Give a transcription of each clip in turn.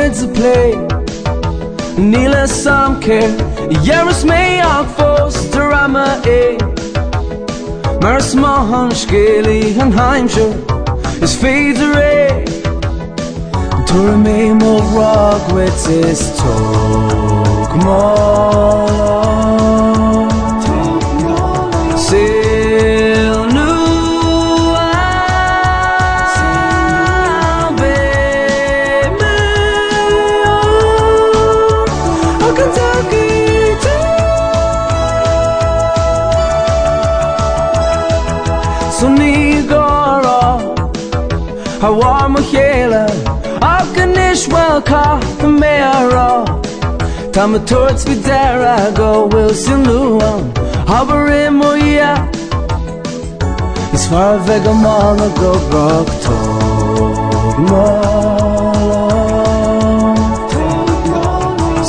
to play Níl sam céir Dhearras mé ach fós de rama é Mar smahan scéalaí an haimseo is féidir é Tuair mé mo ragwit is tóg má Sail nua be me on Kentucky So ní gara ha war mo chéile ach an ishuel cá mé ará Tá ma tuairt fi deire go bhfuil sin luan Habar mo ia Is far bheith go mála go brach tóg má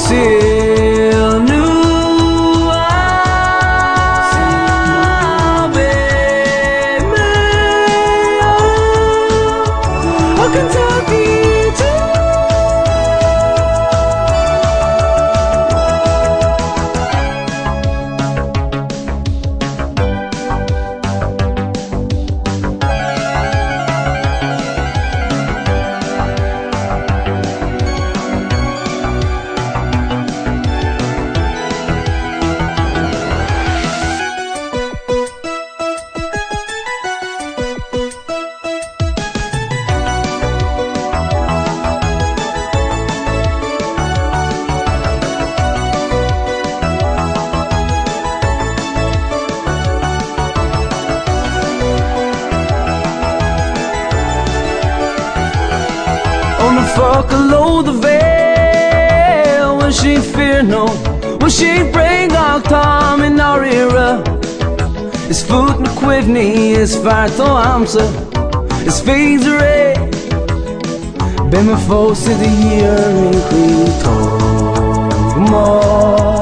Sail nua be me on Kentucky Fuck a load of veil Will she fear no Will she bring our time in our era Is foot na cuivni Is fart o amsa Is féidir é Be me fós I the year in clí tóg má